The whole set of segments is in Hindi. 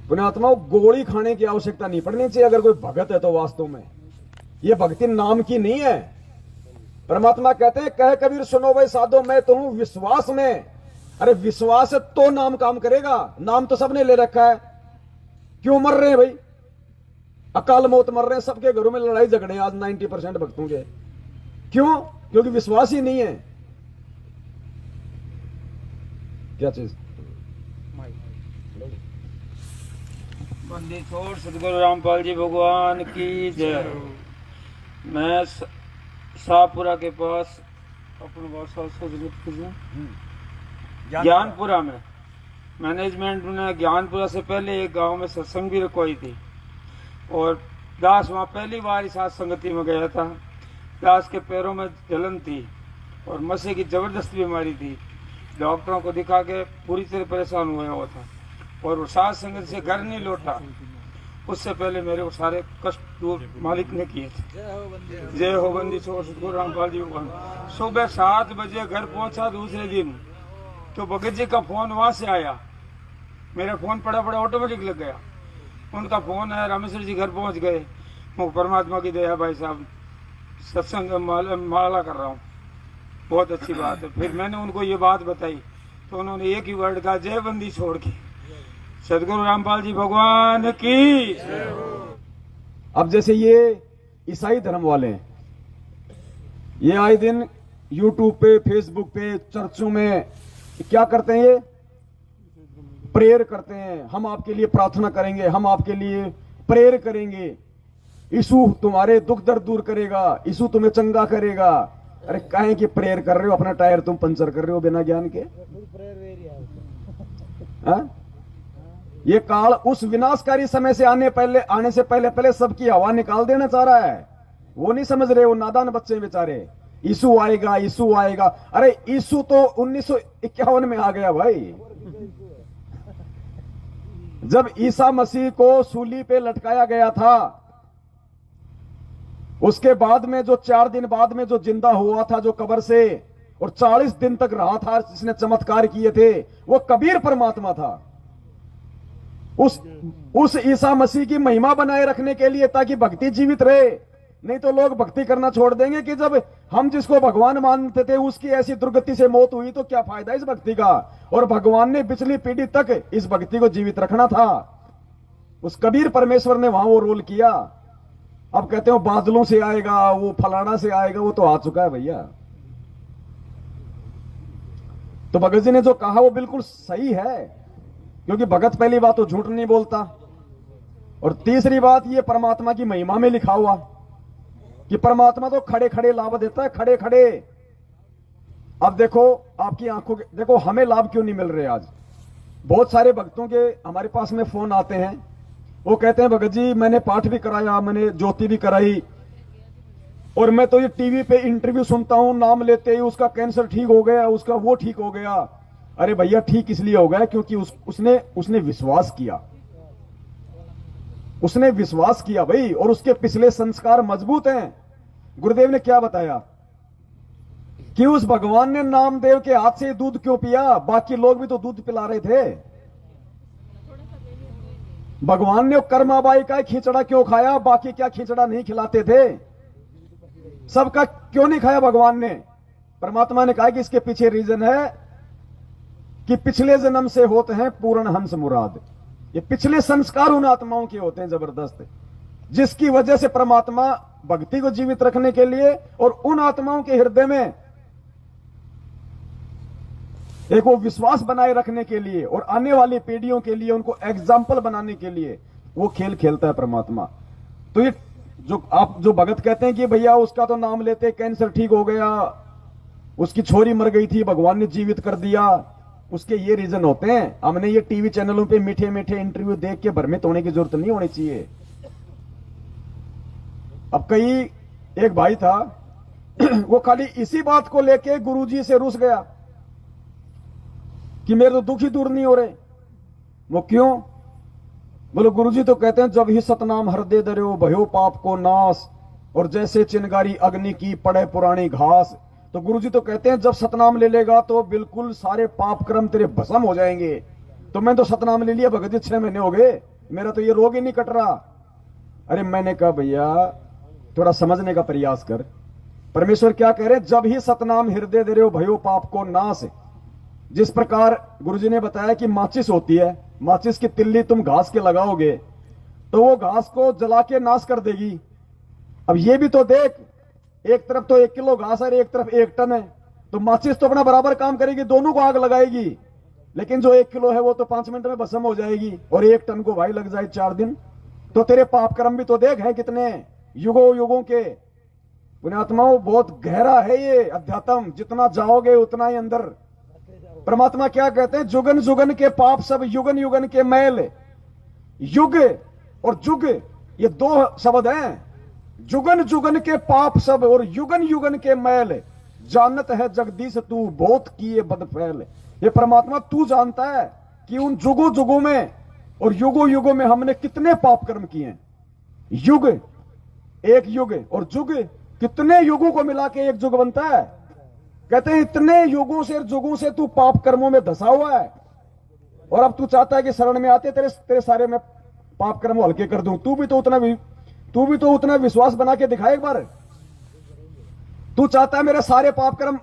पुण्यात्मा, गोली खाने की आवश्यकता नहीं पड़नी चाहिए अगर कोई भगत है तो। वास्तव में ये भक्ति नाम की नहीं है। परमात्मा कहते हैं, कह कबीर सुनो भाई साधो, मैं तो हूं विश्वास में। अरे विश्वास है तो नाम काम करेगा। नाम तो सबने ले रखा है, क्यों मर रहे हैं भाई? अकाल मौत मर रहे हैं, सबके घरों में लड़ाई झगड़े आज 90% भक्तों के। क्यों? क्योंकि विश्वास ही नहीं है। क्या चीज? बंदी छोड़ सदगुरु रामपाल जी भगवान की जय। मैं शाहपुरा के पास अपने ज्ञानपुरा में मैनेजमेंट ने ज्ञानपुरा से पहले एक गांव में सत्संग भी रखवाई थी और दास वहाँ पहली बार इस साथ संगति में गया था। दास के पैरों में जलन थी और मसे की जबरदस्त बीमारी थी। डॉक्टरों को दिखा के पूरी तरह परेशान हुआ था और वो साथ संगत से घर नहीं लौटा। उससे पहले मेरे वो सारे कष्ट दूर मालिक ने किए थे। जय हो बंदी छोड़ सतगुरु रामपाल जी भगवान। सुबह 7 बजे घर पहुंचा दूसरे दिन, तो भगत जी का फोन वहां से आया। मेरा फोन पड़ा ऑटोमेटिक लग गया। उनका फोन है, रामेश्वर जी घर पहुंच गए। मैं परमात्मा की दया भाई साहब सत्संग माला कर रहा हूँ, बहुत अच्छी बात है। फिर मैंने उनको ये बात बताई तो उन्होंने एक ही वर्ड कहा, जय बंदी छोड़ के। सदगुरु रामपाल जी भगवान की। अब जैसे ये ईसाई धर्म वाले हैं, ये आए दिन यूट्यूब पे, फेसबुक पे, चर्चों में क्या करते हैं? ये प्रेयर करते हैं, हम आपके लिए प्रार्थना करेंगे, हम आपके लिए प्रेयर करेंगे, यीशु तुम्हारे दुख दर्द दूर करेगा, यीशु तुम्हें चंगा करेगा। अरे काहे कि प्रेयर कर रहे हो? अपना टायर तुम पंचर कर रहे हो बिना ज्ञान के। ये काल उस विनाशकारी समय से आने से पहले सबकी हवा निकाल देना चाह रहा है। वो नहीं समझ रहे, वो नादान बच्चे बेचारे। यीशु आएगा, यीशु आएगा। अरे यीशु तो 1951 में आ गया भाई। जब ईसा मसीह को सूली पे लटकाया गया था, उसके बाद में जो 4 दिन बाद में जो जिंदा हुआ था जो कब्र से, और 40 दिन तक रहा था, जिसने चमत्कार किए थे, वो कबीर परमात्मा था। उस ईसा मसीह की महिमा बनाए रखने के लिए, ताकि भक्ति जीवित रहे। नहीं तो लोग भक्ति करना छोड़ देंगे कि जब हम जिसको भगवान मानते थे उसकी ऐसी दुर्गति से मौत हुई तो क्या फायदा इस भक्ति का। और भगवान ने पिछली पीढ़ी तक इस भक्ति को जीवित रखना था। उस कबीर परमेश्वर ने वहां वो रोल किया। अब कहते हो बादलों से आएगा, वो फलाना से आएगा, वो तो आ चुका है भैया। तो भगत जी ने जो कहा वो बिल्कुल सही है, क्योंकि भगत पहली बात तो झूठ नहीं बोलता, और तीसरी बात ये परमात्मा की महिमा में लिखा हुआ कि परमात्मा तो खड़े खड़े लाभ देता है, खड़े खड़े। अब देखो आपकी आंखों के, देखो हमें लाभ क्यों नहीं मिल रहे आज। बहुत सारे भक्तों के हमारे पास में फोन आते हैं, वो कहते हैं भगत जी मैंने पाठ भी कराया, मैंने ज्योति भी कराई, और मैं तो ये टीवी पे इंटरव्यू सुनता हूं, नाम लेते ही उसका कैंसर ठीक हो गया, उसका वो ठीक हो गया। अरे भैया ठीक इसलिए हो गया क्योंकि उसने विश्वास किया। उसने विश्वास किया भाई, और उसके पिछले संस्कार मजबूत हैं। गुरुदेव ने क्या बताया कि उस भगवान ने नामदेव के हाथ से दूध क्यों पिया? बाकी लोग भी तो दूध पिला रहे थे। भगवान ने कर्माबाई का खिचड़ा क्यों खाया? बाकी क्या खिचड़ा नहीं खिलाते थे? सबका क्यों नहीं खाया भगवान ने? परमात्मा ने कहा कि इसके पीछे रीजन है कि पिछले जन्म से होते हैं पूर्ण हंस मुराद। ये पिछले संस्कार उन आत्माओं के होते हैं जबरदस्त, जिसकी वजह से परमात्मा भक्ति को जीवित रखने के लिए और उन आत्माओं के हृदय में एक वो विश्वास बनाए रखने के लिए और आने वाली पीढ़ियों के लिए उनको एग्जाम्पल बनाने के लिए वो खेल खेलता है परमात्मा। तो ये जो भगत कहते हैं कि भैया उसका तो नाम लेते कैंसर ठीक हो गया, उसकी छोरी मर गई थी भगवान ने जीवित कर दिया, उसके ये रीजन होते हैं। हमने ये टीवी चैनलों पे मीठे मीठे इंटरव्यू देख के भ्रमित होने की जरूरत नहीं होनी चाहिए। अब एक भाई था वो खाली इसी बात को लेके गुरुजी से रुस गया कि मेरे तो दुख ही दूर नहीं हो रहे। वो क्यों? बोलो गुरुजी तो कहते हैं जब ही सतनाम हृदय दर्यो भयो पाप को नाश, और जैसे चिनगारी अग्नि की पड़े पुरानी घास। तो गुरुजी तो कहते हैं जब सतनाम ले लेगा तो बिल्कुल सारे पाप कर्म तेरे भस्म हो जाएंगे। तो मैं तो सतनाम ले लिया भगत जी, 6 महीने हो गए, मेरा तो ये रोग ही नहीं कट रहा। अरे मैंने कहा भैया थोड़ा समझने का प्रयास कर। परमेश्वर क्या कह रहे, जब ही सतनाम हृदय दे रहे हो भयो पाप को नाश। जिस प्रकार गुरुजी ने बताया कि माचिस होती है, माचिस की तिल्ली तुम घास के लगाओगे तो वो घास को जला के नाश कर देगी। अब ये भी तो देख, एक तरफ तो 1 किलो घास है, एक तरफ 1 टन है, तो माचिस तो अपना बराबर काम करेगी, दोनों को आग लगाएगी। लेकिन जो 1 किलो है वो तो 5 मिनट में भस्म हो जाएगी, और 1 टन को भाई लग जाए 4 दिन। तो तेरे पाप कर्म भी तो देख है कितने युगों युगों के। पुण्यात्माओं बहुत गहरा है ये अध्यात्म, जितना जाओगे उतना ही अंदर। परमात्मा क्या कहते हैं, जुगन जुगन के पाप सब युगन युगन के मैल। युग और जुग ये 2 शब्द हैं। जुगन जुगन के पाप सब और युगन युगन के मैल, जानत है जगदीश तू बहुत किए बद फैल। ये परमात्मा तू जानता है कि उन जुगों जुगों में और युगों युगों में हमने कितने पाप कर्म किए हैं। युग, एक युग, और जुग, कितने युगों को मिला के एक युग बनता है। कहते हैं इतने युगों से जुगों से तू पाप कर्मों में धसा हुआ है, और अब तू चाहता है कि शरण में आते तेरे सारे में पाप कर्म हल्के कर दूं। तू भी तो उतना विश्वास बना के दिखाए एक बार। तू चाहता है मेरे सारे पाप कर्म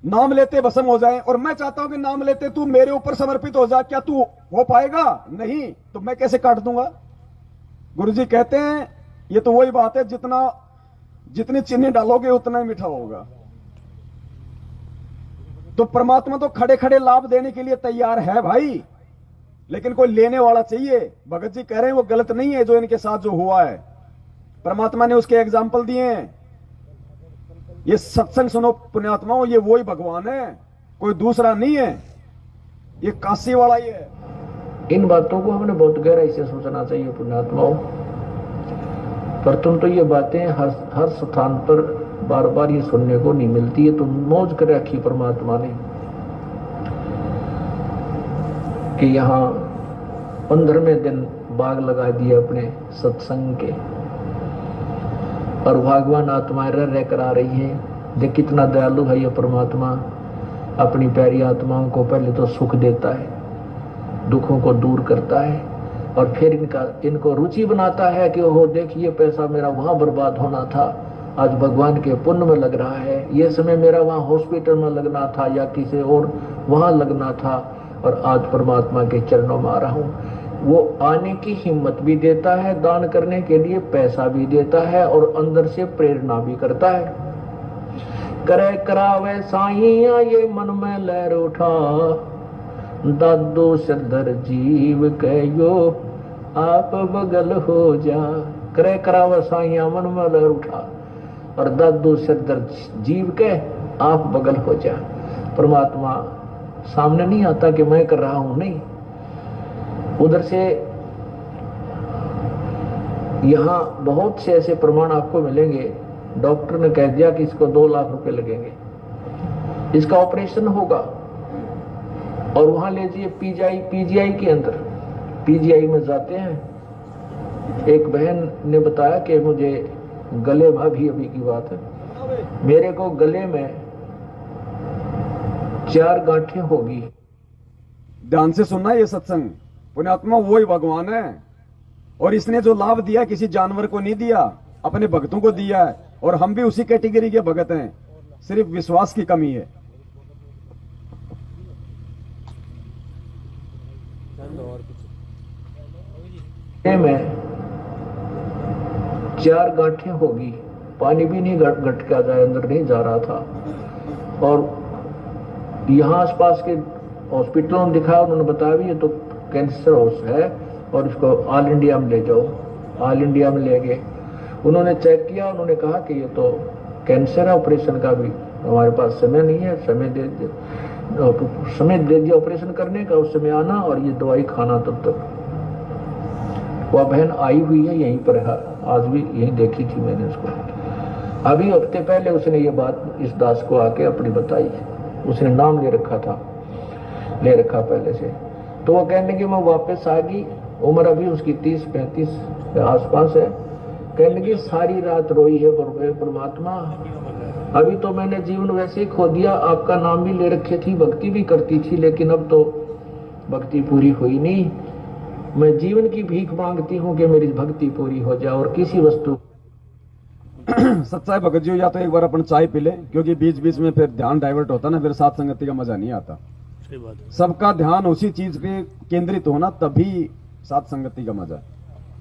नाम लेते भस्म हो जाएं, और मैं चाहता हूं कि नाम लेते तू मेरे ऊपर समर्पित हो जा। क्या तू हो पाएगा? नहीं, तो मैं कैसे काट दूंगा। गुरुजी कहते हैं ये तो वही बात है, जितनी चीनी डालोगे उतना ही मीठा होगा। तो परमात्मा तो खड़े खड़े लाभ देने के लिए तैयार है भाई, लेकिन कोई लेने वाला चाहिए। भगत जी कह रहे हैं वो गलत नहीं है जो इनके साथ जो हुआ है, परमात्मा ने उसके एग्जाम्पल दिए हैं। ये सत्संग सुनो पुण्यात्माओं, ये वही भगवान है, कोई दूसरा नहीं है, ये काशी वाला ही है। इन बातों को हमने बहुत गहराई से सोचना चाहिए पुण्यात्माओं। पर तुम तो ये बातें हर स्थान पर बार बार ये सुनने को नहीं मिलती है। तुम मौज कर रखी परमात्मा ने कि यहाँ 15वें दिन बाग लगा दिए अपने सत्संग के, और भगवान आत्माएं रह कर आ रही हैं। देख कितना दयालु है ये परमात्मा, अपनी प्यारी आत्माओं को पहले तो सुख देता है, दुखों को दूर करता है, और फिर इनको रुचि बनाता है कि ओहो देख ये पैसा मेरा वहां बर्बाद होना था, आज भगवान के पुण्य में लग रहा है। ये समय मेरा वहां हॉस्पिटल में लगना था या किसी और वहां लगना था, और आज परमात्मा के चरणों में आ रहा हूं। वो आने की हिम्मत भी देता है, दान करने के लिए पैसा भी देता है, और अंदर से प्रेरणा भी करता है। करे करावे साईया ये मन में लहर उठा, दादो सरदर जीव कहो आप बगल हो जा। करे करावे साईया मन में लहर उठा, और दादो सरदर जीव के आप बगल हो जा। परमात्मा सामने नहीं आता कि मैं कर रहा हूं, नहीं, उधर से यहां बहुत से ऐसे प्रमाण आपको मिलेंगे। डॉक्टर ने कह दिया कि इसको 2 लाख रुपए लगेंगे, इसका ऑपरेशन होगा, और वहां ले जाइए पीजीआई के अंदर। पीजीआई में जाते हैं, एक बहन ने बताया कि मुझे गले में, अभी की बात है, मेरे को गले में 4 गांठें होगी। ध्यान से सुनना ये सत्संग, पुण्यात्मा वही भगवान है, और इसने जो लाभ दिया किसी जानवर को नहीं दिया, अपने भक्तों को दिया है, और हम भी उसी कैटेगरी के भगत हैं, सिर्फ विश्वास की कमी है। में 4 गांठें होगी, पानी भी नहीं घट के जाए, अंदर नहीं जा रहा था। और यहाँ आसपास के हॉस्पिटलों में दिखाया, उन्होंने बताया भी ये तो कैंसर हाउस है, और इसको ऑल इंडिया में ले जाओ। ऑल इंडिया में ले गए, उन्होंने चेक किया, उन्होंने कहा कि ये तो कैंसर है, ऑपरेशन का भी हमारे पास समय नहीं है, समय दे दिया ऑपरेशन करने का, उस समय आना और ये दवाई खाना। तब तक वह बहन आई हुई है यहीं पर, आज भी यहीं देखी थी मैंने उसको। अभी हफ्ते पहले उसने ये बात इस दास को आके अपनी बताई, उसने नाम ले रखा पहले से। तो वो कहने की मैं वापस आ गई, उम्र अभी उसकी 30-35 के आसपास है। कहने की सारी रात रोई है परमात्मा, अभी तो मैंने जीवन वैसे ही खो दिया, आपका नाम भी ले रखे थी, भक्ति भी करती थी, लेकिन अब तो भक्ति पूरी हुई नहीं। मैं जीवन की भीख मांगती हूँ कि मेरी भक्ति पूरी हो जाए और किसी वस्तु सच्चाई भगत जी, या तो एक बार अपन चाय पी ले, क्योंकि बीच बीच में फिर ध्यान डाइवर्ट होता ना, फिर साथ संगति का मजा नहीं आता। सही बात है। सबका ध्यान उसी चीज पे केंद्रित होना, तभी साथ संगति का मजा।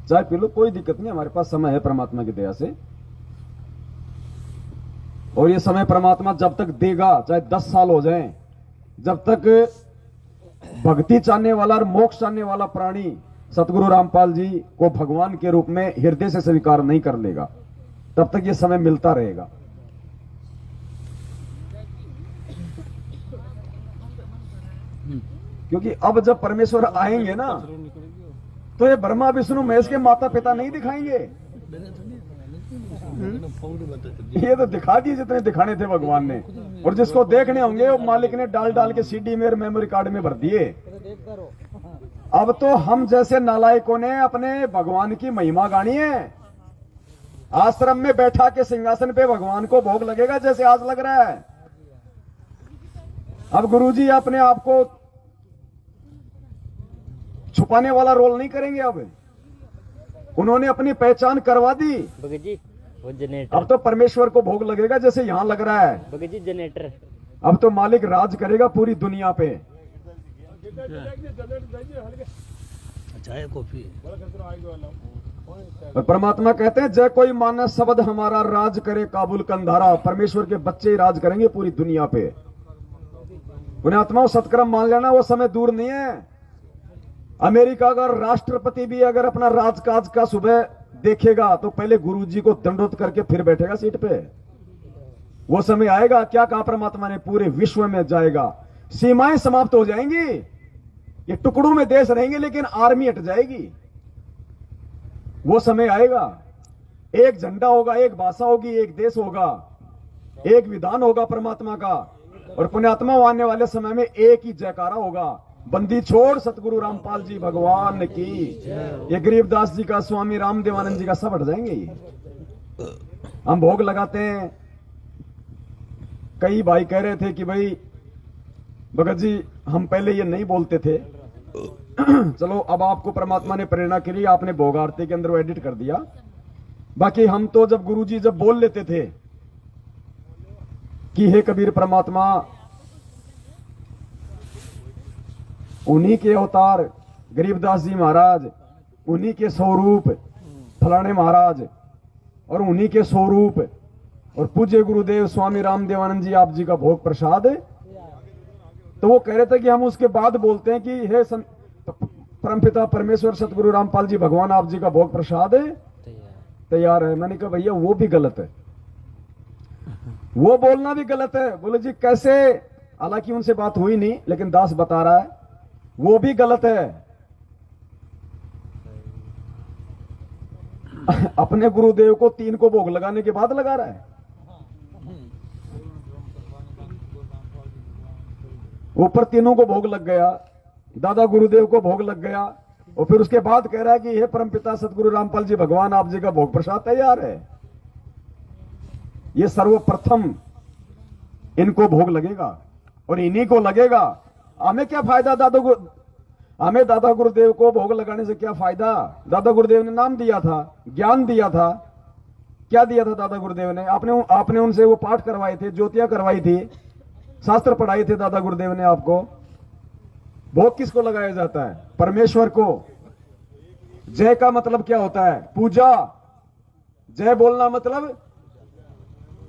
चाय पी लो, कोई दिक्कत नहीं, हमारे पास समय है परमात्मा की दया से। और ये समय परमात्मा जब तक देगा, चाहे 10 साल हो जाएं, जब तक भक्ति चाहने वाला और मोक्ष चाहने वाला प्राणी सतगुरु रामपाल जी को भगवान के रूप में हृदय से स्वीकार नहीं कर लेगा, तब तक ये समय मिलता रहेगा। क्योंकि अब जब परमेश्वर आएंगे ना, तो ये ब्रह्मा विष्णु महेश के माता पिता नहीं दिखाएंगे। ये तो दिखा दिए जितने दिखाने थे भगवान ने, और जिसको देखने होंगे वो मालिक ने डाल डाल के सीडी में, मेमोरी कार्ड में भर दिए। अब तो हम जैसे नालायकों ने अपने भगवान की महिमा गानी है। आश्रम में बैठा के सिंहासन पे भगवान को भोग लगेगा जैसे आज लग रहा है। अब गुरुजी अपने आप को छुपाने वाला रोल नहीं करेंगे। अब उन्होंने अपनी पहचान करवा दी। भगत जी वो जनरेटर, अब तो परमेश्वर को भोग लगेगा जैसे यहां लग रहा है। भगत जी जनरेटर, अब तो मालिक राज करेगा पूरी दुनिया पे। चाय कॉफी। और परमात्मा कहते हैं, जय कोई माने शब्द हमारा, राज करे काबुल कंधारा। परमेश्वर के बच्चे ही राज करेंगे पूरी दुनिया पे। उन्हें आत्माओं सत्कर्म मान लेना, वो समय दूर नहीं है। अमेरिका का राष्ट्रपति भी अगर अपना राजकाज का सुबह देखेगा तो पहले गुरुजी को दंडोत करके फिर बैठेगा सीट पे। वो समय आएगा, क्या कहा परमात्मा ने, पूरे विश्व में जाएगा, सीमाएं समाप्त हो जाएंगी, ये टुकड़ों में देश रहेंगे लेकिन आर्मी हट जाएगी। वो समय आएगा, एक झंडा होगा, एक भाषा होगी, एक देश होगा, एक विधान होगा परमात्मा का। और पुण्यात्मा आने वाले समय में एक ही जयकारा होगा, बंदी छोड़ सतगुरु रामपाल जी भगवान की। ये गरीबदास जी का, स्वामी रामदेवानंद जी का, सब हट जाएंगे। ये हम भोग लगाते हैं। कई भाई कह रहे थे कि भाई भगत जी हम पहले ये नहीं बोलते थे। चलो अब आपको परमात्मा ने प्रेरणा के लिए आपने भोग आरती के अंदर वो एडिट कर दिया। बाकी हम तो जब गुरुजी जब बोल लेते थे कि हे कबीर परमात्मा, उन्हीं के अवतार गरीबदास जी महाराज, उन्हीं के स्वरूप फलाने महाराज, और उन्हीं के स्वरूप और पूज्य गुरुदेव स्वामी रामदेवानंद जी आप जी का भोग प्रसाद। तो वो कह रहे थे कि हम उसके बाद बोलते हैं कि हे परमपिता परमेश्वर सतगुरु रामपाल जी भगवान आप जी का भोग प्रसाद तैयार है। मैंने कहा भैया वो भी गलत है, वो बोलना भी गलत है। बोले जी कैसे? हालांकि उनसे बात हुई नहीं, लेकिन दास बता रहा है वो भी गलत है। अपने गुरुदेव को 3 को भोग लगाने के बाद लगा रहा है। ऊपर तीनों को भोग लग गया, दादा गुरुदेव को भोग लग गया, और फिर उसके बाद कह रहा है कि हे परमपिता सतगुरु रामपाल जी भगवान आप जी का भोग प्रसाद तैयार है। ये सर्वप्रथम इनको भोग लगेगा और इन्हीं को लगेगा। हमें क्या फायदा हमें दादा गुरुदेव को भोग लगाने से क्या फायदा? दादा गुरुदेव ने नाम दिया था, ज्ञान दिया था। क्या दिया था दादा गुरुदेव ने? आपने उनसे वो पाठ करवाए थे, ज्योतियां करवाई थी, शास्त्र पढ़ाए थे दादा गुरुदेव ने आपको। भोग किसको लगाया जाता है? परमेश्वर को। जय का मतलब क्या होता है? पूजा। जय बोलना मतलब।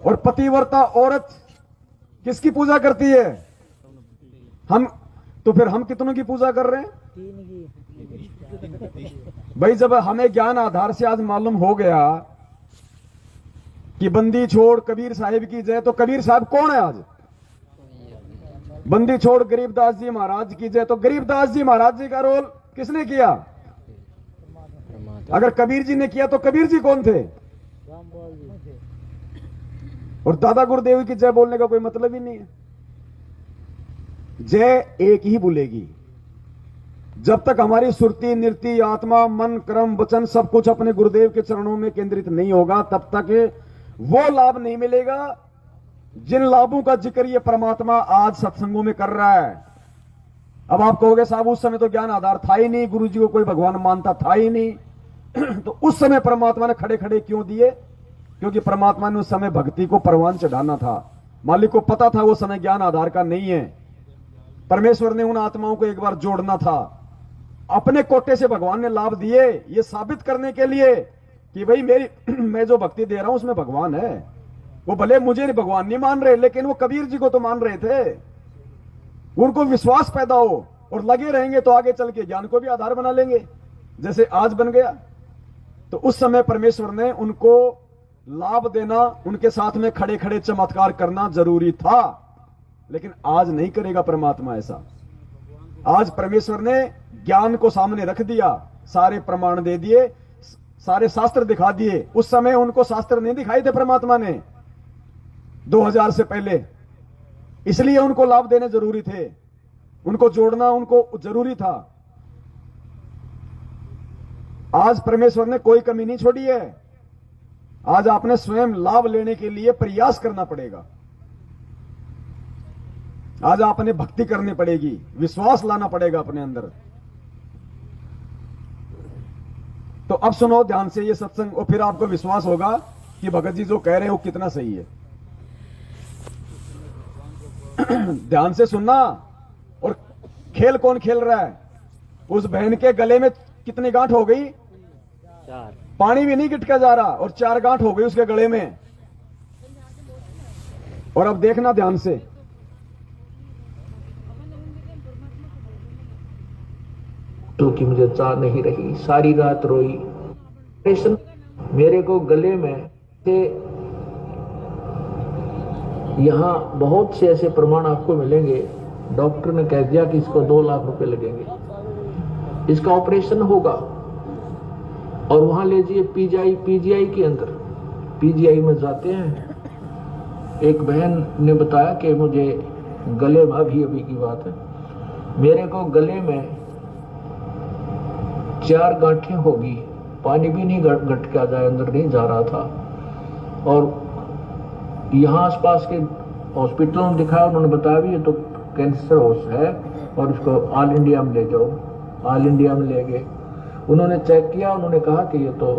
और पतिव्रता औरत किसकी पूजा करती है? हम। तो फिर हम कितनों की पूजा कर रहे हैं? भाई जब हमें ज्ञान आधार से आज मालूम हो गया कि बंदी छोड़ कबीर साहिब की जय, तो कबीर साहब कौन है आज? बंदी छोड़ गरीबदास जी महाराज की जय, तो गरीबदास जी महाराज जी का रोल किसने किया? अगर कबीर जी ने किया तो कबीर जी कौन थे? और दादा गुरुदेव की जय बोलने का कोई मतलब ही नहीं है। जय एक ही बोलेगी। जब तक हमारी सुरती, नृत्य, आत्मा, मन, कर्म, वचन सब कुछ अपने गुरुदेव के चरणों में केंद्रित नहीं होगा, तब तक वो लाभ नहीं मिलेगा जिन लाभों का जिक्र ये परमात्मा आज सत्संगों में कर रहा है। अब आप कहोगे साहब उस समय तो ज्ञान आधार था ही नहीं, गुरु जी को कोई भगवान मानता था ही नहीं तो उस समय परमात्मा ने खड़े खड़े क्यों दिए? क्योंकि परमात्मा ने उस समय भक्ति को परवान चढ़ाना था। मालिक को पता था वो समय ज्ञान आधार का नहीं है। परमेश्वर ने उन आत्माओं को एक बार जोड़ना था। अपने कोटे से भगवान ने लाभ दिए ये साबित करने के लिए कि भाई मेरी मैं जो भक्ति दे रहा हूं उसमें भगवान है। वो भले मुझे भगवान नहीं मान रहे, लेकिन वो कबीर जी को तो मान रहे थे। उनको विश्वास पैदा हो और लगे रहेंगे तो आगे चल के ज्ञान को भी आधार बना लेंगे, जैसे आज बन गया। तो उस समय परमेश्वर ने उनको लाभ देना, उनके साथ में खड़े खड़े चमत्कार करना जरूरी था, लेकिन आज नहीं करेगा परमात्मा ऐसा। आज परमेश्वर ने ज्ञान को सामने रख दिया, सारे प्रमाण दे दिए, सारे शास्त्र दिखा दिए। उस समय उनको शास्त्र नहीं दिखाए थे परमात्मा ने 2000 से पहले, इसलिए उनको लाभ देने जरूरी थे, उनको जोड़ना उनको जरूरी था। आज परमेश्वर ने कोई कमी नहीं छोड़ी है। आज आपने स्वयं लाभ लेने के लिए प्रयास करना पड़ेगा। आज आपने भक्ति करनी पड़ेगी, विश्वास लाना पड़ेगा अपने अंदर। तो अब सुनो ध्यान से ये सत्संग, और फिर आपको विश्वास होगा कि भगत जी जो कह रहे हैं वो कितना सही है। ध्यान से सुनना। और खेल कौन खेल रहा है? उस बहन के गले में कितनी गांठ हो गई? 4। पानी भी नहीं गिटका जा रहा और 4 गांठ हो गई उसके गले में। और अब देखना ध्यान से, क्योंकि मुझे चाह नहीं रही, सारी रात रोई। ऑपरेशन मेरे को गले में से, यहाँ बहुत से ऐसे प्रमाण आपको मिलेंगे। डॉक्टर ने कह दिया कि इसको 2 लाख रुपए लगेंगे, इसका ऑपरेशन होगा। और वहां ले जाइए पीजीआई के अंदर। पीजीआई में जाते हैं, एक बहन ने बताया कि मुझे गले में, अभी की बात है, मेरे को गले में 4 गांठें होगी, पानी भी नहीं गटका जाए, अंदर नहीं जा रहा था। और यहाँ आसपास के हॉस्पिटलों में दिखाया, उन्होंने बताया भी ये तो कैंसर है और इसको ऑल इंडिया में ले जाओ। ऑल इंडिया में ले गए, उन्होंने चेक किया, उन्होंने कहा कि ये तो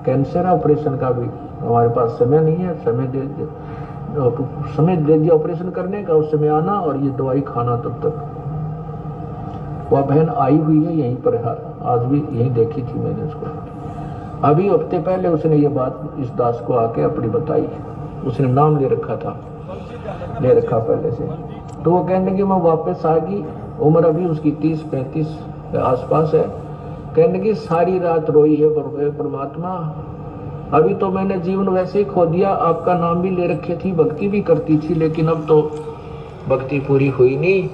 कैंसर है, ऑपरेशन का भी हमारे पास समय नहीं है, समय दे दिया ऑपरेशन करने का, उस समय आना और ये दवाई खाना तब तक। वह बहन आई हुई है यहीं पर, आज भी यहीं देखी थी मैंने उसको। अभी हफ्ते पहले उसने ये बात इस दास को आके अपनी बताई। उसने नाम ले रखा पहले से। तो वो कहने की मैं वापस आ गई, उम्र अभी उसकी 30-35 के आसपास है। कहने की सारी रात रोई है परमात्मा, अभी तो मैंने जीवन वैसे ही खो दिया, आपका नाम भी ले रखे थी, भक्ति भी करती थी, लेकिन अब तो भक्ति पूरी हुई नहीं।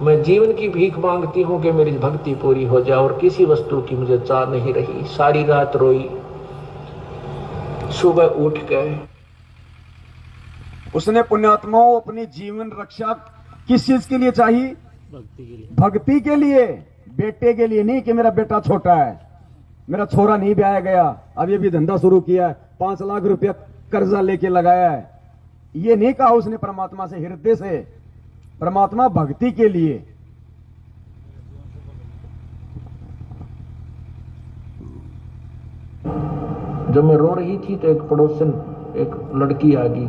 मैं जीवन की भीख मांगती हूँ कि मेरी भक्ति पूरी हो जाए, और किसी वस्तु की मुझे चाह नहीं रही। सारी रात रोई, सुबह उठ गए। उसने पुण्यात्माओं अपनी जीवन रक्षा किस चीज के लिए चाहिए? भक्ति के लिए। भक्ति के लिए, बेटे के लिए नहीं कि मेरा बेटा छोटा है, मेरा छोरा नहीं ब्याया गया, अब ये भी धंधा शुरू किया है, 5 लाख रुपया कर्जा लेके लगाया है, ये नहीं कहा उसने परमात्मा से, हृदय से। परमात्मा भक्ति के लिए। जब मैं रो रही थी तो एक पड़ोसन, एक लड़की आ गई,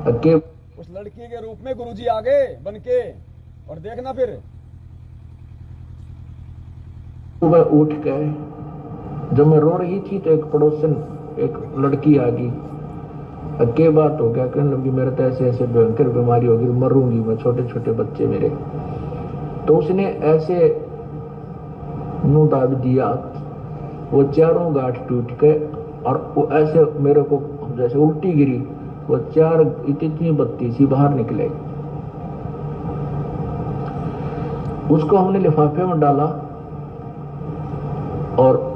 उस लड़की के रूप में गुरुजी आ गए बन के। और देखना फिर सुबह उठ गए। जब मैं रो रही थी तो एक पड़ोसन, एक लड़की आ गई, क्या बात हो गया? कहने लगी मेरे तो ऐसे ऐसे भयंकर बीमारी होगी, मरूंगी मैं, छोटे छोटे बच्चे मेरे। तो उसने ऐसे मुंह दाब दिया, वो 4 गांठ टूट गए, और वो ऐसे मेरे को जैसे उल्टी गिरी, वो 4 इतनी बत्ती सी बाहर निकले। उसको हमने लिफाफे में डाला, और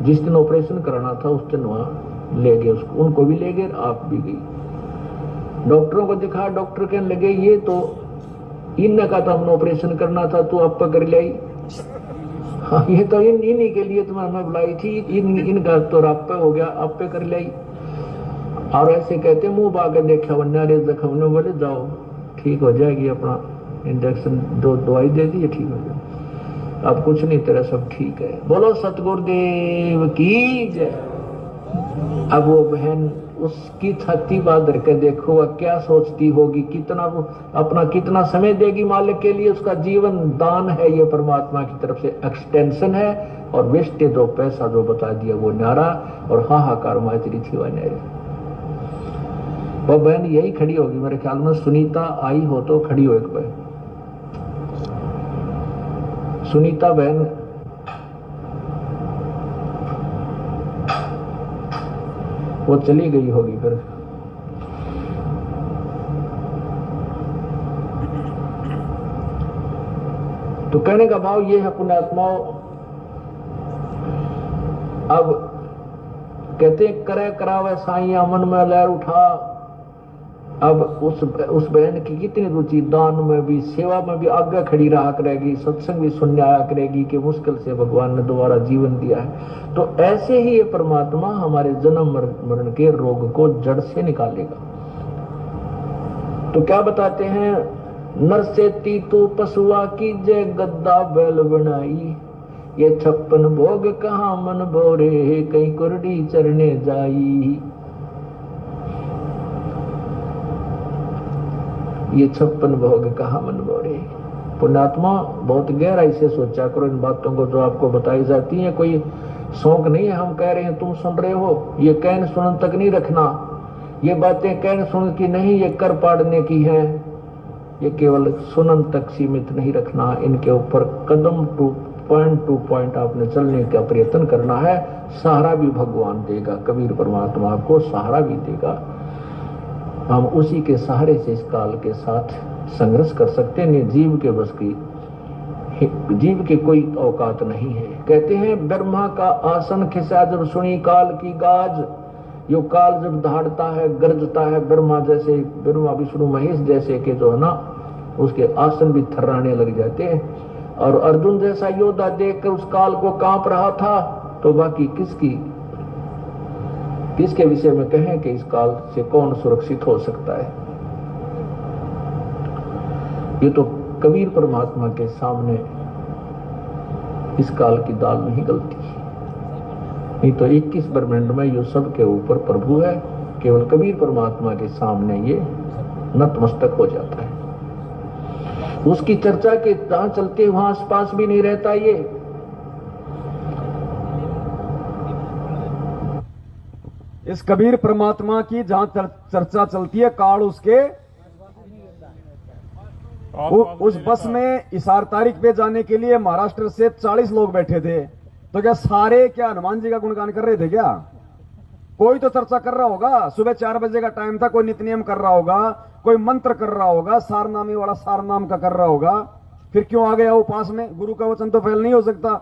जिस दिन ऑपरेशन कराना था उस दिन वहां ले गए उसको, उनको भी ले गए, आप भी गई। डॉक्टरों को दिखा, डॉक्टर कहने लगे ये तो इनने का तो हमने ऑपरेशन करना था, तू आप कर लाई। हाँ, ये तो इन्हीं के लिए तुम्हें हमें बुलाई थी, इनका तो आप हो गया, आप पे कर लाई। और ऐसे कहते मुंह बाकर देखा, वन्यारे जख्म ने बोले जाओ ठीक हो जाएगी, अपना इंजेक्शन दो दवाई दे दी, ठीक हो गया, अब कुछ नहीं, तेरा सब ठीक है। बोलो सतगुरुदेव की जय। अब वो बहन उसकी छाती बांध के देखो वह क्या सोचती होगी, कितना वो अपना कितना समय देगी मालिक के लिए। उसका जीवन दान है, ये परमात्मा की तरफ से एक्सटेंशन है, और वेस्टेज जो पैसा जो बता दिया वो न्यारा, और हाहाकार माजरी थी वह न्यारी। वो बहन यही खड़ी होगी मेरे ख्याल में, सुनीता आई हो तो खड़ी हो एक बहन, सुनीता बहन वो चली गई होगी फिर। तो कहने का भाव ये है पुण्यात्माओं, अब कहते करे करावे साइया मन में लहर उठा। अब उस बहन की कितनी रुचि दान में भी, सेवा में भी आगे खड़ी रहा करेगी, सत्संग भी सुनने आया करेगी कि मुश्किल से भगवान ने दोबारा जीवन दिया है। तो ऐसे ही ये परमात्मा हमारे जन्म मरण के रोग को जड़ से निकालेगा। तो क्या बताते हैं, नर से तीतु पशुआ की जय गद्दा बैल बनाई, ये 56 भोग कहाँ मन बोरे, कहीं कुरडी चरने जाई। ये 56 भोग कहाँ मन बोरे। पुण्यात्मा बहुत गहराई से सोचा करो इन बातों को जो आपको बताई जाती है। कोई शौक नहीं है हम कह रहे हैं तुम सुन रहे हो, ये कहन सुनन तक नहीं रखना। ये बातें कहन सुन की नहीं, ये कर पाड़ने की है। ये केवल सुनन तक सीमित नहीं रखना, इनके ऊपर कदम टू पॉइंट आपने चलने का प्रयत्न करना है। सहारा भी भगवान देगा, कबीर परमात्मा आपको सहारा भी देगा। हम उसी के सहारे से इस काल के साथ संघर्ष कर सकते हैं। जीव के बस की, जीव की कोई औकात नहीं है। कहते हैं ब्रह्मा का आसन खिसा जब सुनी काल की गाज। यो काल जब दहाड़ता है, गरजता है, ब्रह्मा जैसे, ब्रह्मा विष्णु महेश जैसे के जो है ना, उसके आसन भी थर्राने लग जाते हैं। और अर्जुन जैसा योद्धा देखकर उस काल को कांप रहा था, तो बाकी किसके विषय में कहें कि इस काल से कौन सुरक्षित हो सकता है। ये तो कबीर परमात्मा के सामने इस काल की दाल में ही गलती है, नहीं तो 21 ब्रह्मांड में ये सब के ऊपर प्रभु है। केवल कबीर परमात्मा के सामने ये नतमस्तक हो जाता है। उसकी चर्चा के जहां चलते वहां आसपास भी नहीं रहता। ये इस कबीर परमात्मा की जहां चर्चा चलती है, काल उसके उस बस में इसार तारीख पे जाने के लिए महाराष्ट्र से 40 लोग बैठे थे। तो क्या सारे क्या हनुमान जी का गुणगान कर रहे थे क्या? कोई तो चर्चा कर रहा होगा। सुबह 4 बजे का टाइम था, कोई नित्य नियम कर रहा होगा, कोई मंत्र कर रहा होगा, सारनामी वाला सारनाम का कर रहा होगा। फिर क्यों आ गया वो पास में? गुरु का वचन तो फेल नहीं हो सकता,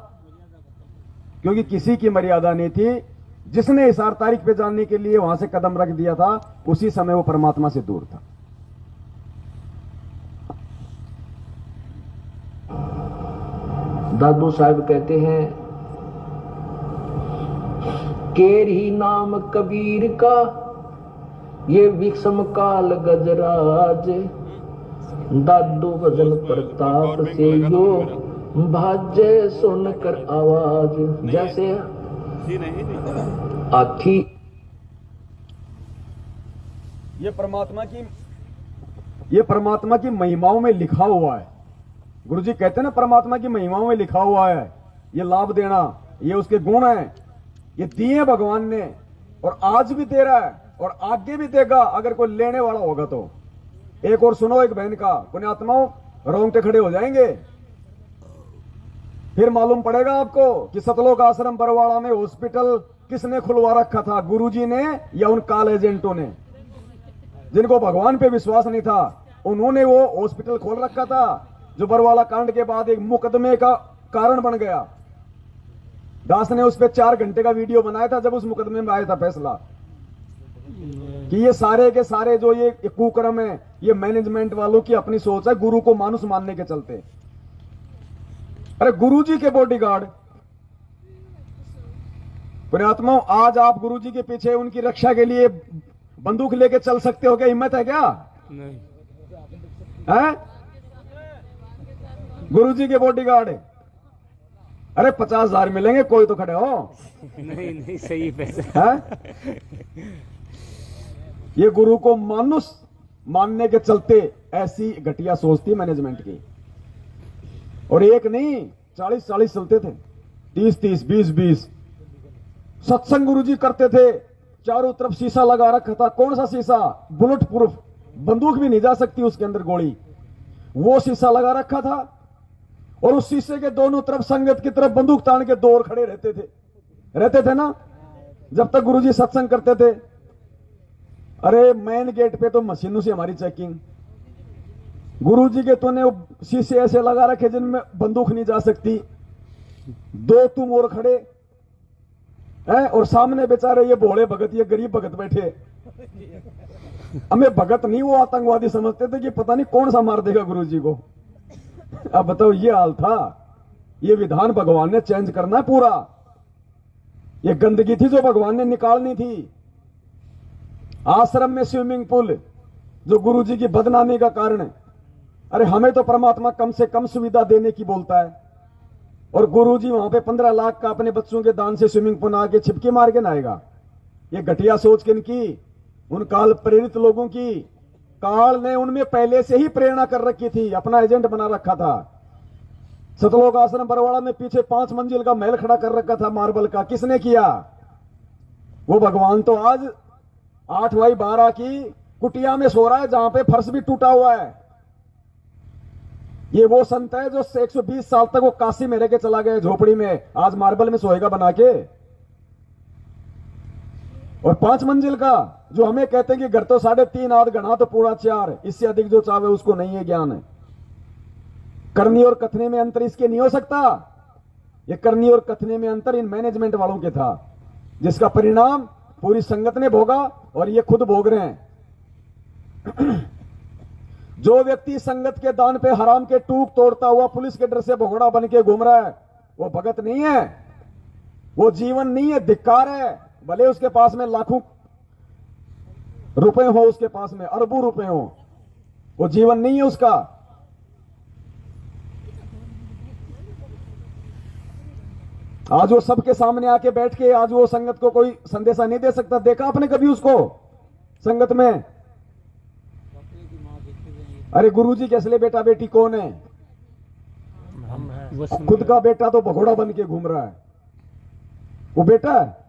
क्योंकि किसी की मर्यादा नहीं थी। जिसने इसार तारीख पे जाने के लिए वहां से कदम रख दिया था, उसी समय वो परमात्मा से दूर था। दादू साहब कहते हैं, केर ही नाम कबीर का ये विषम काल गजराज। दादू भजन प्रताप से यो भाज्य सुनकर आवाज। जैसे आथी ये परमात्मा की महिमाओं में लिखा हुआ है। गुरुजी कहते हैं ना, परमात्मा की महिमाओं में लिखा हुआ है। ये लाभ देना, ये उसके गुण हैं, ये दिए भगवान ने, और आज भी दे रहा है और आगे भी देगा अगर कोई लेने वाला होगा तो। एक और सुनो एक बहन का, पुण्यात्माओं रोंगटे खड़े हो जाएंगे। फिर मालूम पड़ेगा आपको कि सतलोक आश्रम बरवाड़ा में हॉस्पिटल किसने खुलवा रखा था, गुरुजी ने या उन काल एजेंटों ने? जिनको भगवान पे विश्वास नहीं था, उन्होंने वो हॉस्पिटल खोल रखा था, जो बरवाला कांड के बाद एक मुकदमे का कारण बन गया। दास ने उस पर 4 घंटे का वीडियो बनाया था जब उस मुकदमे में आया था फैसला कि ये सारे के सारे जो ये कुकर्म है, ये मैनेजमेंट वालों की अपनी सोच है, गुरु को मानुस मानने के चलते। अरे गुरुजी के बॉडीगार्ड, पुण्यात्माओं, आज आप गुरुजी के पीछे उनकी रक्षा के लिए बंदूक लेके चल सकते हो क्या? हिम्मत है क्या? नहीं है? गुरुजी के बॉडीगार्ड। अरे 50,000 मिलेंगे, कोई तो खड़े हो। नहीं नहीं सही पैसा। है? ये गुरु को मानुस मानने के चलते ऐसी घटिया सोच थी मैनेजमेंट की। और एक नहीं 40-40 चलते थे, 30-30, 20-20 सत्संग गुरुजी करते थे। चारों तरफ शीशा लगा रखा था। कौन सा शीशा? बुलेट प्रूफ, बंदूक भी नहीं जा सकती उसके अंदर गोली, वो शीशा लगा रखा था। और उस शीशे के दोनों तरफ संगत की तरफ बंदूक तान के दो और खड़े रहते थे ना, जब तक गुरुजी सत्संग करते थे। अरे मेन गेट पे तो मशीनों से हमारी चेकिंग। गुरुजी के तूने शीशे ऐसे लगा रखे जिनमें बंदूक नहीं जा सकती, दो तुम और खड़े हैं, और सामने बेचारे ये भोले भगत, ये गरीब भगत बैठे। हमें भगत नहीं, वो आतंकवादी समझते थे कि पता नहीं कौन सा मार देगा गुरुजी को। अब बताओ, ये हाल था। ये विधान भगवान ने चेंज करना है पूरा। ये गंदगी थी जो भगवान ने निकालनी थी। आश्रम में स्विमिंग पूल जो गुरुजी की बदनामी का कारण है। अरे हमें तो परमात्मा कम से कम सुविधा देने की बोलता है, और गुरुजी वहां पे 15 लाख का अपने बच्चों के दान से स्विमिंग पूल आके छिपके मार के नहाएगा। ये घटिया सोच किनकी? उन काल प्रेरित लोगों की। काल ने उनमें पहले से ही प्रेरणा कर रखी थी, अपना एजेंट बना रखा था। सतलोक आश्रम बरवाड़ा में पीछे 5 मंजिल का महल खड़ा कर रखा था मार्बल का। किसने किया? वो भगवान तो आज 8x12 की कुटिया में सो रहा है, जहां पे फर्श भी टूटा हुआ है। ये वो संत है जो 120 साल तक वो काशी में रह के चला गया झोपड़ी में, आज मार्बल में सोएगा बना के। और 5 मंजिल का जो हमें कहते हैं कि घर तो 3.5 आध गणा तो पूरा 4, इससे अधिक जो चाहे उसको नहीं है ज्ञान है। करनी और कथने में अंतर इसके नहीं हो सकता। ये करनी और कथने में अंतर इन मैनेजमेंट वालों के था, जिसका परिणाम पूरी संगत ने भोगा और ये खुद भोग रहे हैं। जो व्यक्ति संगत के दान पे हराम के टूक तोड़ता हुआ पुलिस के डर से भगोड़ा बन के घूम रहा है, वो भगत नहीं है, वो जीवन नहीं है, धिक्कार है। भले उसके पास में लाखों रुपए हो, उसके पास में अरबों रुपए हो, वो जीवन नहीं है उसका। आज वो सबके सामने आके बैठ के आज वो संगत को कोई संदेशा नहीं दे सकता। देखा आपने कभी उसको संगत में? अरे गुरुजी के असली बेटा बेटी कौन है? खुद का बेटा तो भगोड़ा बन के घूम रहा है, वो बेटा है।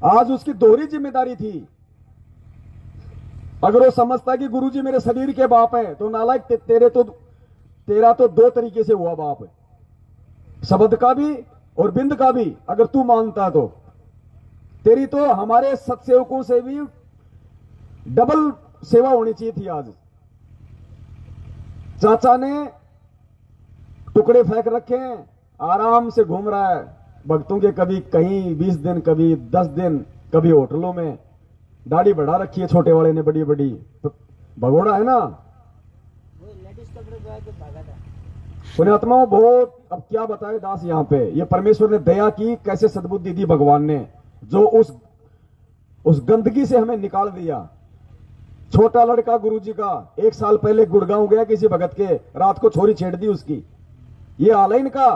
आज उसकी दोहरी जिम्मेदारी थी। अगर वो समझता कि गुरुजी मेरे शरीर के बाप है, तो नालायक तेरा तो 2 तरीके से हुआ बाप है, शब्द का भी और बिंद का भी। अगर तू मानता तो तेरी तो हमारे सत्सेवकों से भी डबल सेवा होनी चाहिए थी। आज चाचा ने टुकड़े फेंक रखे हैं, आराम से घूम रहा है भक्तों के, कभी कहीं 20 दिन, कभी 10 दिन, कभी होटलों में। दाढ़ी बढ़ा रखी है छोटे वाले ने बड़ी बड़ी, भगोड़ा है ना। पुण्यात्माओं बहुत, अब क्या बताए दास यहां पे। ये परमेश्वर ने दया की, कैसे सद्बुद्धि दी भगवान ने, जो उस गंदगी से हमें निकाल दिया। छोटा लड़का गुरुजी का 1 साल पहले गुड़गांव गया किसी भगत के, रात को छोरी छेड़ दी उसकी। ये हाल है इनका।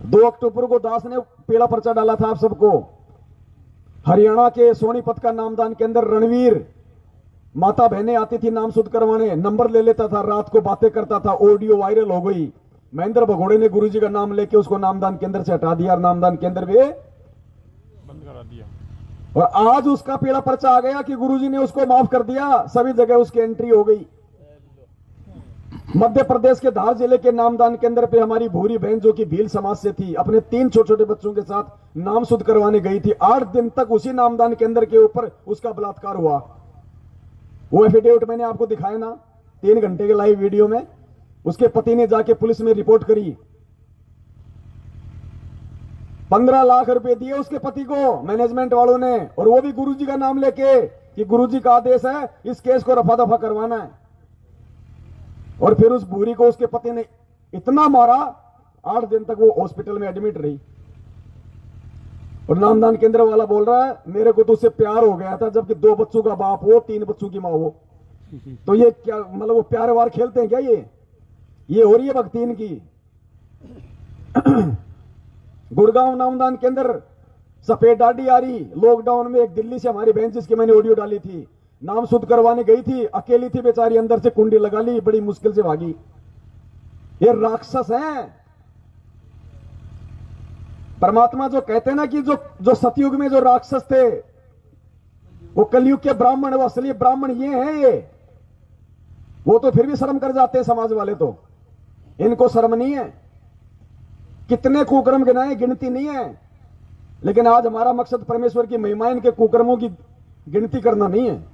2 अक्टूबर को दास ने पीला पर्चा डाला था आप सबको। हरियाणा के सोनीपत का नामदान के अंदर रणवीर, माता बहनें आती थी नाम शुद्ध करवाने, नंबर ले लेता था, रात को बातें करता था, ऑडियो वायरल हो गई। महेंद्र भगोड़े ने गुरुजी का नाम लेके उसको नामदान केंद्र से हटा दिया, नामदान केंद्र भी बंद करा दिया। और आज उसका पीला पर्चा आ गया कि गुरुजी ने उसको माफ कर दिया, सभी जगह उसकी एंट्री हो गई। मध्य प्रदेश के धार जिले के नामदान केंद्र पे हमारी भूरी बहन जो कि भील समाज से थी, अपने 3 छोटे छोटे बच्चों के साथ नाम शुद्ध करवाने गई थी। 8 दिन तक उसी नामदान केंद्र के ऊपर उसका बलात्कार हुआ। वो एफिडेविट मैंने आपको दिखाया ना 3 घंटे के लाइव वीडियो में। उसके पति ने जाके पुलिस में रिपोर्ट करी। 15 लाख रुपए दिए उसके पति को मैनेजमेंट वालों ने, और वो भी गुरुजी का नाम लेके कि गुरुजी का आदेश है इस केस को रफा दफा करवाना है। और फिर उस भूरी को उसके पति ने इतना मारा, 8 दिन तक वो हॉस्पिटल में एडमिट रही। और नामदान केंद्र वाला बोल रहा है मेरे को तो उससे प्यार हो गया था, जबकि 2 बच्चों का बाप हो, 3 बच्चों की मां हो। तो ये क्या मतलब वो प्यार वार खेलते हैं क्या? ये ये हो रही है भक्ति इनकी। गुड़गांव नामदान के अंदर सफेद डाडी आ रही लॉकडाउन में, एक दिल्ली से हमारी बहन जिसकी मैंने ऑडियो डाली थी, नाम शुद्ध करवाने गई थी, अकेली थी बेचारी, अंदर से कुंडी लगा ली, बड़ी मुश्किल से भागी। ये राक्षस हैं। परमात्मा जो कहते हैं ना कि जो सतयुग में जो राक्षस थे वो कलयुग के ब्राह्मण, वो असली ब्राह्मण ये हैं। ये वो तो फिर भी शर्म कर जाते हैं समाज वाले, तो इनको शर्म नहीं है। कितने कुकर्म गिनाए, गिनती नहीं है। लेकिन आज हमारा मकसद परमेश्वर की महिमा, इनके कुकर्मों की गिनती करना नहीं है।